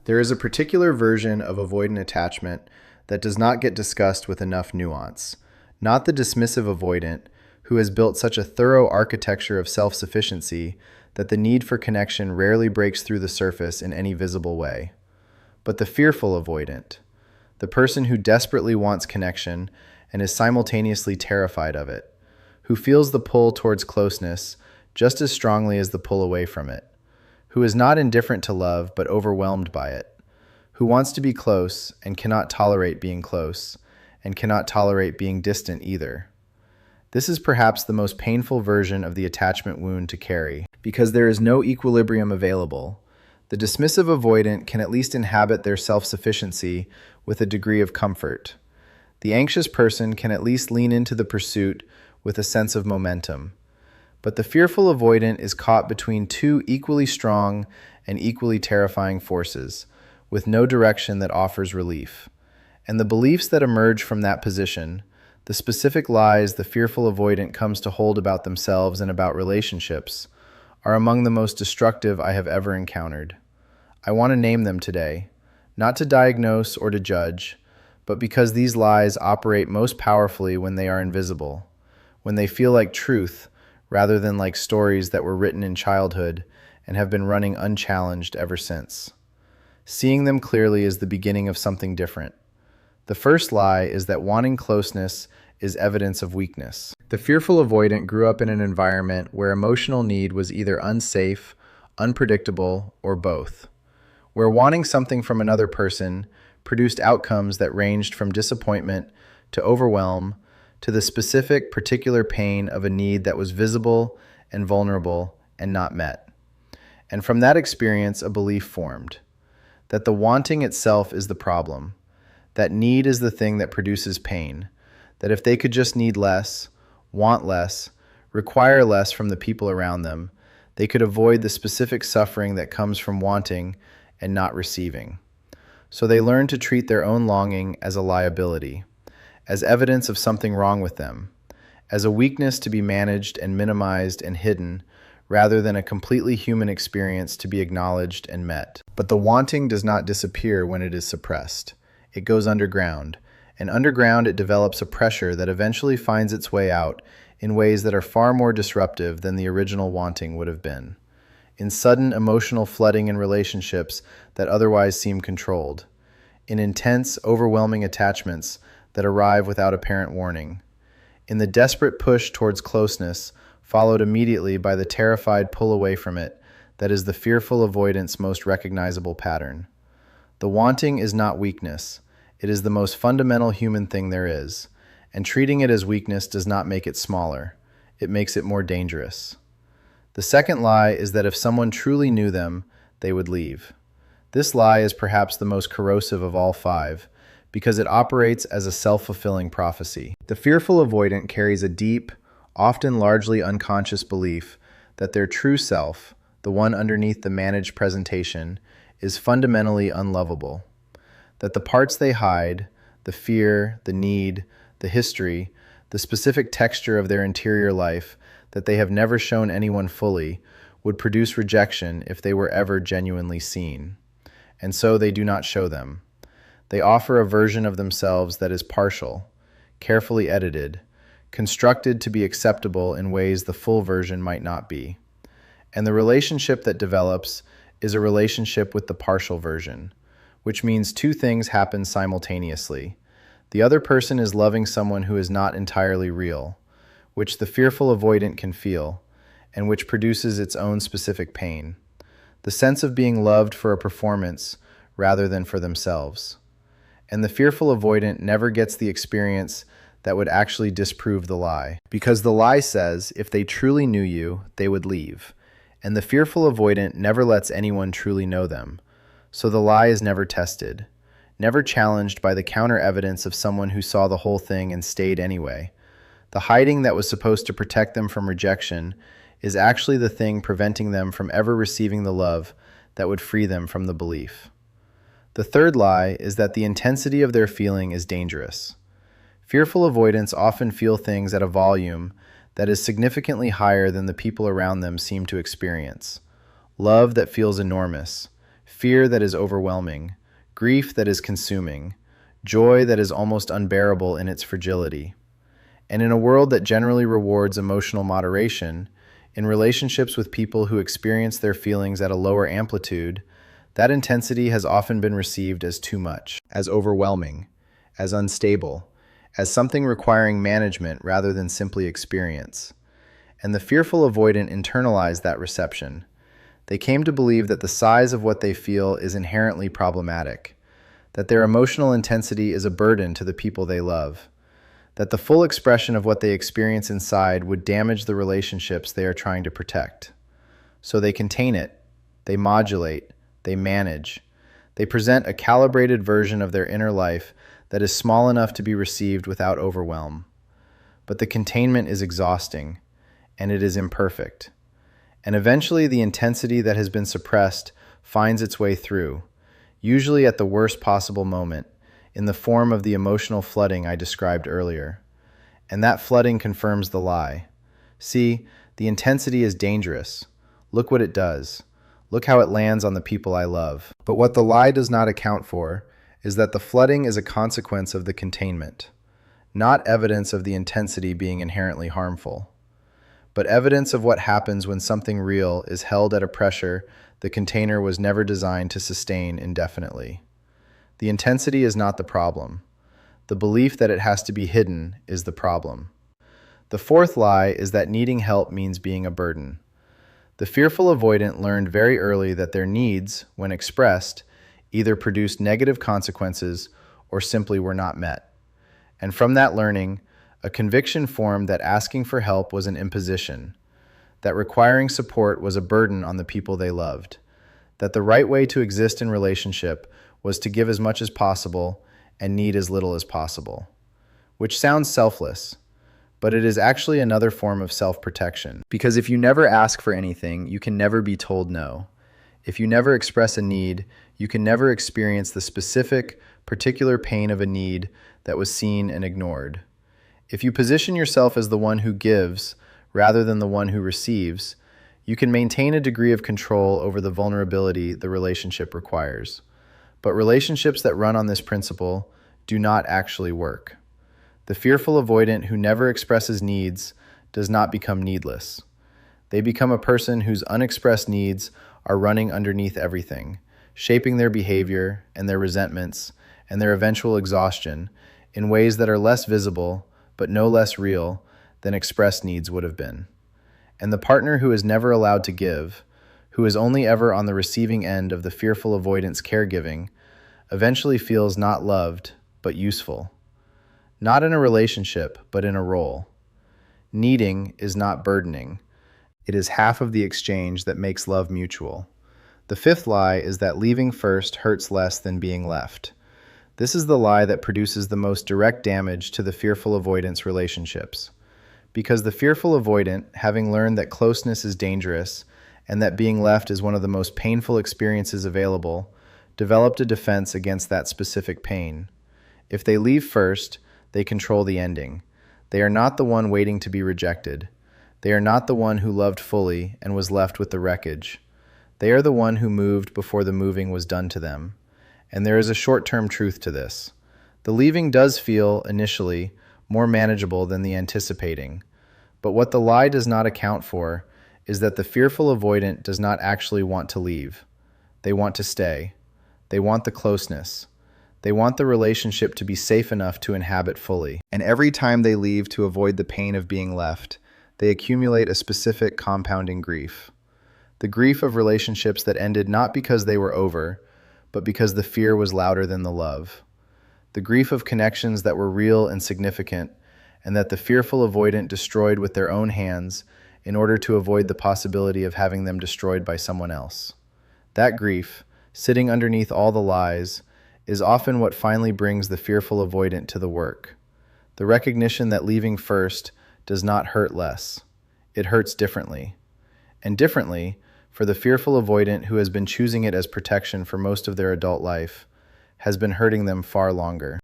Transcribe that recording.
There is a particular version of avoidant attachment that does not get discussed with enough nuance. Not the dismissive avoidant, who has built such a thorough architecture of self-sufficiency that the need for connection rarely breaks through the surface in any visible way, but the fearful avoidant, the person who desperately wants connection and is simultaneously terrified of it, who feels the pull towards closeness just as strongly as the pull away from it, who is not indifferent to love but overwhelmed by it, who wants to be close and cannot tolerate being close, and cannot tolerate being distant either. This is perhaps the most painful version of the attachment wound to carry, because there is no equilibrium available. The dismissive avoidant can at least inhabit their self-sufficiency with a degree of comfort. The anxious person can at least lean into the pursuit with a sense of momentum. But the fearful avoidant is caught between two equally strong and equally terrifying forces, with no direction that offers relief. And the beliefs that emerge from that position, the specific lies the fearful avoidant comes to hold about themselves and about relationships, are among the most destructive I have ever encountered. I want to name them today, not to diagnose or to judge, but because these lies operate most powerfully when they are invisible, when they feel like truth rather than like stories that were written in childhood and have been running unchallenged ever since. Seeing them clearly is the beginning of something different. The first lie is that wanting closeness is evidence of weakness. The fearful avoidant grew up in an environment where emotional need was either unsafe, unpredictable, or both, where wanting something from another person produced outcomes that ranged from disappointment to overwhelm to the specific, particular pain of a need that was visible and vulnerable and not met. And from that experience, a belief formed that the wanting itself is the problem, that need is the thing that produces pain, that if they could just need less, want less, require less from the people around them, they could avoid the specific suffering that comes from wanting and not receiving. So they learn to treat their own longing as a liability, as evidence of something wrong with them, as a weakness to be managed and minimized and hidden, rather than a completely human experience to be acknowledged and met. But the wanting does not disappear when it is suppressed. It goes underground, and underground it develops a pressure that eventually finds its way out in ways that are far more disruptive than the original wanting would have been, in sudden emotional flooding in relationships that otherwise seem controlled, in intense, overwhelming attachments that arrive without apparent warning, in the desperate push towards closeness followed immediately by the terrified pull away from it that is the fearful avoidant's most recognizable pattern. The wanting is not weakness. It is the most fundamental human thing there is, and treating it as weakness does not make it smaller. It makes it more dangerous. The second lie is that if someone truly knew them, they would leave. This lie is perhaps the most corrosive of all five, because it operates as a self-fulfilling prophecy. The fearful avoidant carries a deep, often largely unconscious belief that their true self, the one underneath the managed presentation, is fundamentally unlovable. That the parts they hide, the fear, the need, the history, the specific texture of their interior life that they have never shown anyone fully, would produce rejection if they were ever genuinely seen. And so they do not show them. They offer a version of themselves that is partial, carefully edited, constructed to be acceptable in ways the full version might not be. And the relationship that develops is a relationship with the partial version, which means two things happen simultaneously. The other person is loving someone who is not entirely real, which the fearful avoidant can feel, and which produces its own specific pain. The sense of being loved for a performance rather than for themselves. And the fearful avoidant never gets the experience that would actually disprove the lie. Because the lie says if they truly knew you, they would leave. And the fearful avoidant never lets anyone truly know them. So the lie is never tested, never challenged by the counter evidence of someone who saw the whole thing and stayed anyway. The hiding that was supposed to protect them from rejection is actually the thing preventing them from ever receiving the love that would free them from the belief. The third lie is that the intensity of their feeling is dangerous. Fearful avoidants often feel things at a volume that is significantly higher than the people around them seem to experience. Love that feels enormous, fear that is overwhelming, grief that is consuming, joy that is almost unbearable in its fragility. And in a world that generally rewards emotional moderation, in relationships with people who experience their feelings at a lower amplitude, that intensity has often been received as too much, as overwhelming, as unstable, as something requiring management rather than simply experience. And the fearful avoidant internalized that reception. They came to believe that the size of what they feel is inherently problematic, that their emotional intensity is a burden to the people they love, that the full expression of what they experience inside would damage the relationships they are trying to protect. So they contain it, they modulate, they manage. They present a calibrated version of their inner life that is small enough to be received without overwhelm. But the containment is exhausting, and it is imperfect. And eventually the intensity that has been suppressed finds its way through, usually at the worst possible moment, in the form of the emotional flooding I described earlier. And that flooding confirms the lie. See, the intensity is dangerous. Look what it does. Look how it lands on the people I love. But what the lie does not account for is that the flooding is a consequence of the containment, not evidence of the intensity being inherently harmful, but evidence of what happens when something real is held at a pressure the container was never designed to sustain indefinitely. The intensity is not the problem. The belief that it has to be hidden is the problem. The fourth lie is that needing help means being a burden. The fearful avoidant learned very early that their needs, when expressed, either produced negative consequences or simply were not met. And from that learning, a conviction formed that asking for help was an imposition, that requiring support was a burden on the people they loved, that the right way to exist in relationship was to give as much as possible and need as little as possible. Which sounds selfless, but it is actually another form of self-protection. Because if you never ask for anything, you can never be told no. If you never express a need, you can never experience the specific, particular pain of a need that was seen and ignored. If you position yourself as the one who gives rather than the one who receives, you can maintain a degree of control over the vulnerability the relationship requires. But relationships that run on this principle do not actually work. The fearful avoidant who never expresses needs does not become needless. They become a person whose unexpressed needs are running underneath everything, shaping their behavior and their resentments and their eventual exhaustion in ways that are less visible but no less real than expressed needs would have been. And the partner who is never allowed to give, who is only ever on the receiving end of the fearful avoidant's caregiving, eventually feels not loved but useful. Not in a relationship, but in a role. Needing is not burdening. It is half of the exchange that makes love mutual. The fifth lie is that leaving first hurts less than being left. This is the lie that produces the most direct damage to the fearful avoidance relationships. Because the fearful avoidant, having learned that closeness is dangerous and that being left is one of the most painful experiences available, developed a defense against that specific pain. If they leave first, they control the ending. They are not the one waiting to be rejected. They are not the one who loved fully and was left with the wreckage. They are the one who moved before the moving was done to them. And there is a short-term truth to this. The leaving does feel, initially, more manageable than the anticipating. But what the lie does not account for is that the fearful avoidant does not actually want to leave. They want to stay. They want the closeness. They want the relationship to be safe enough to inhabit fully. And every time they leave to avoid the pain of being left, they accumulate a specific compounding grief. The grief of relationships that ended not because they were over, but because the fear was louder than the love. The grief of connections that were real and significant, and that the fearful avoidant destroyed with their own hands in order to avoid the possibility of having them destroyed by someone else. That grief, sitting underneath all the lies, is often what finally brings the fearful avoidant to the work. The recognition that leaving first does not hurt less. It hurts differently. And differently, for the fearful avoidant who has been choosing it as protection for most of their adult life, has been hurting them far longer.